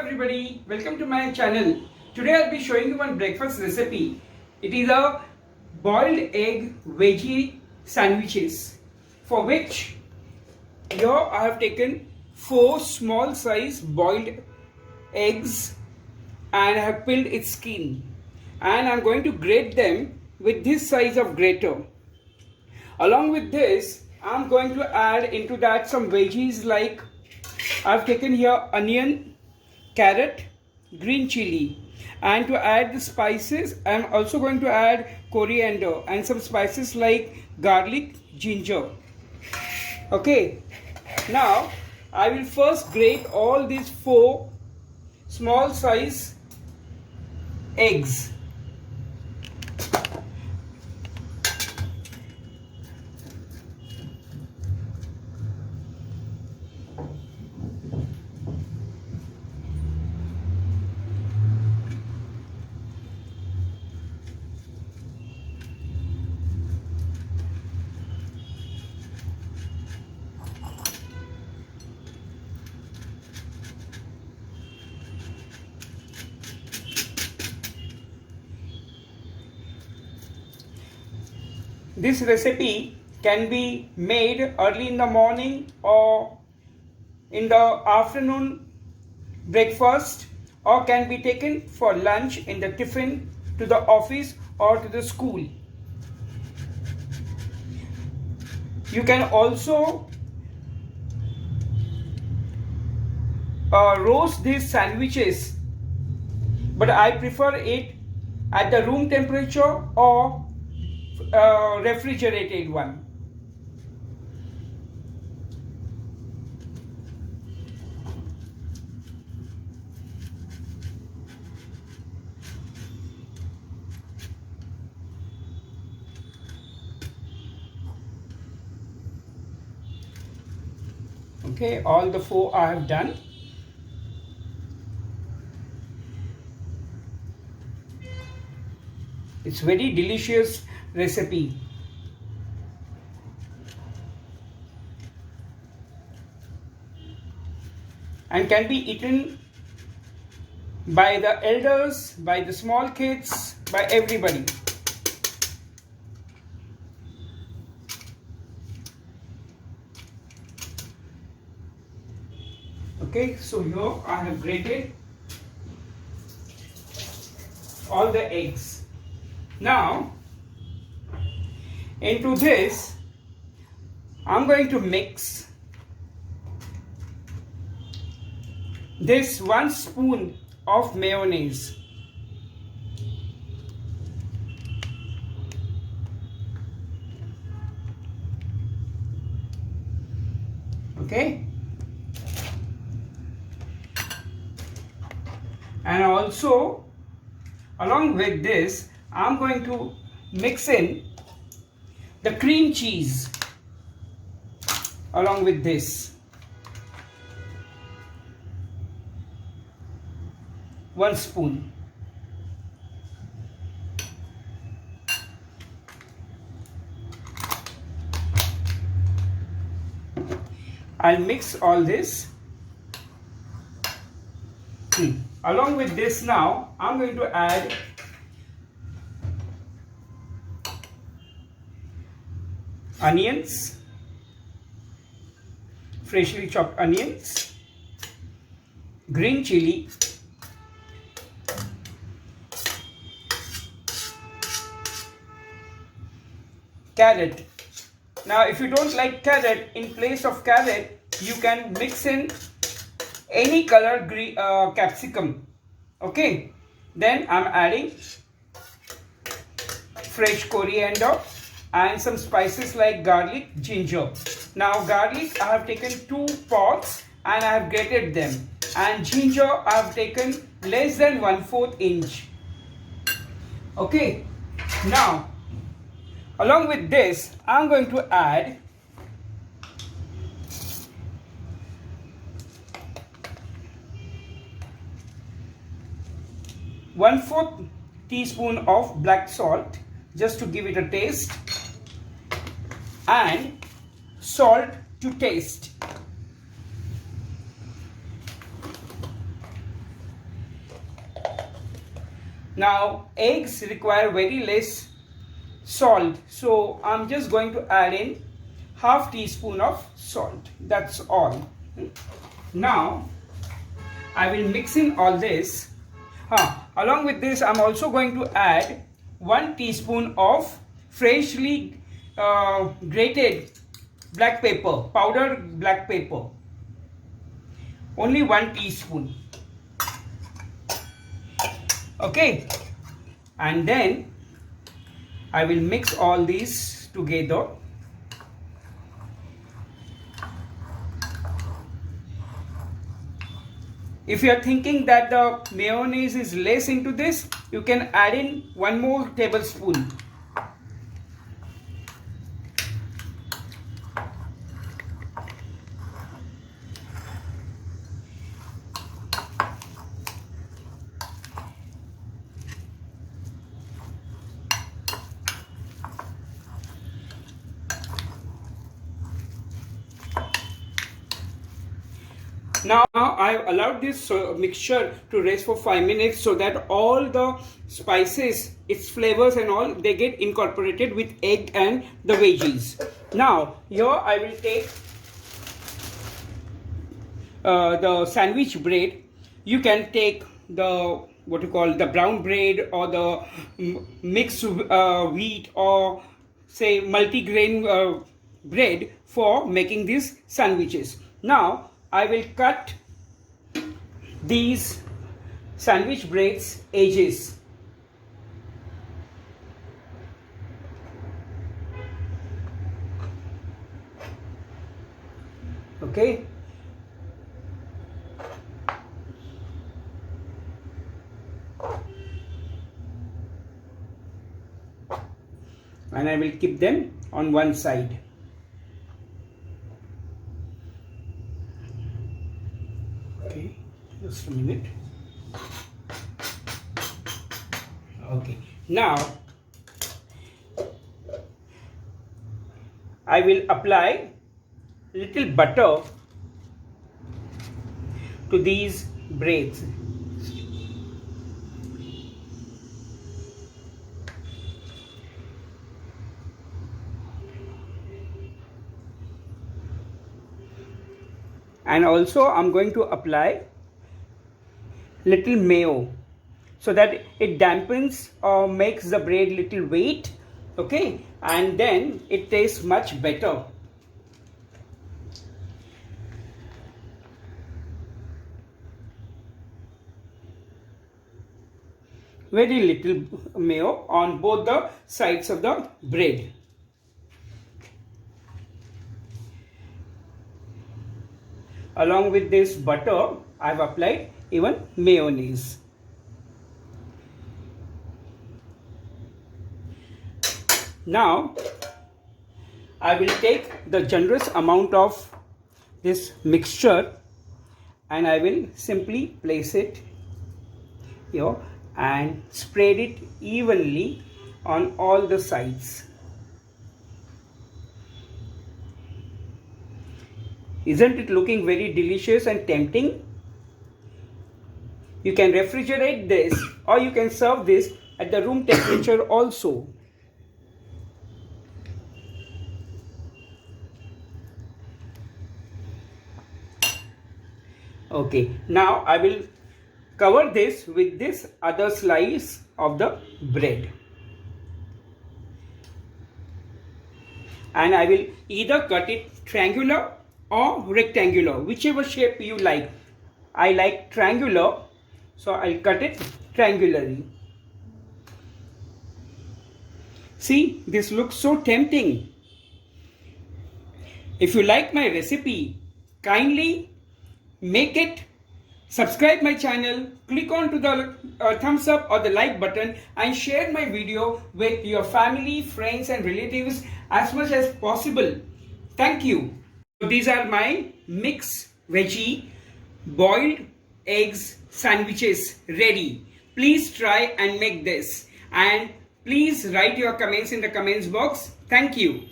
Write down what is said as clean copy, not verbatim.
Everybody, welcome to my channel. Today I'll be showing you one breakfast recipe. It is a boiled egg veggie sandwiches, for which here I have taken 4 small size boiled eggs and I have peeled its skin, and I'm going to grate them with this size of grater. Along with this, I'm going to add into that some veggies like I've taken here onion, carrot, green chilli, and to add the spices I'm also going to add coriander and some spices like garlic, ginger. Okay, now I will first grate all these 4 small size eggs. This recipe can be made early in the morning or in the afternoon breakfast, or can be taken for lunch in the tiffin to the office or to the school. You can also roast these sandwiches, but I prefer it at the room temperature or refrigerated one. Okay, all the 4 I have done. It's very delicious recipe. And can be eaten by the elders, by the small kids, by everybody. Okay, so here I have grated all the eggs. Now into this I'm going to mix this 1 spoon of mayonnaise. Okay, and also along with this I'm going to mix in the cream cheese along with this 1 spoon. I'll mix all this. Along with this now I'm going to add onions, freshly chopped onions, green chilli, carrot. Now if you don't like carrot, in place of carrot you can mix in any color capsicum. Okay, then I'm adding fresh coriander and some spices like garlic, ginger. Now garlic I have taken 2 pods and I have grated them, and ginger I have taken less than 1/4 inch. Okay, now along with this I'm going to add one-fourth teaspoon of black salt just to give it a taste, and salt to taste. Now eggs require very less salt, so I'm just going to add in half teaspoon of salt. That's all. Now I will mix in all this. Along with this, I'm also going to add 1 teaspoon of freshly grated black pepper, powdered black pepper. Only 1 teaspoon. Okay, and then I will mix all these together. If you are thinking that the mayonnaise is less into this, you can add in 1 more tablespoon. Now I've allowed this mixture to rest for 5 minutes so that all the spices, its flavors and all, they get incorporated with egg and the veggies. Now here I will take the sandwich bread. You can take the what you call the brown bread or the mixed wheat or say multigrain bread for making these sandwiches. Now I will cut these sandwich breads edges. Okay. And I will keep them on one side. Okay, just a minute. Okay, now I will apply little butter to these breads. And also I'm going to apply little mayo so that it dampens or makes the bread little weight, okay, and then it tastes much better. Very little mayo on both the sides of the bread. Along with this butter, I have applied even mayonnaise. Now, I will take the generous amount of this mixture and I will simply place it here and spread it evenly on all the sides. Isn't it looking very delicious and tempting? You can refrigerate this or you can serve this at the room temperature also. Okay, now I will cover this with this other slice of the bread. And I will either cut it triangular or rectangular, whichever shape you like. I like triangular, so I'll cut it triangularly. See, this looks so tempting. If you like my recipe, kindly make it, subscribe my channel, click on to the thumbs up or the like button and share my video with your family, friends and relatives as much as possible. Thank you. These are my mixed veggie boiled eggs sandwiches ready. Please try and make this and please write your comments in the comments box. Thank you.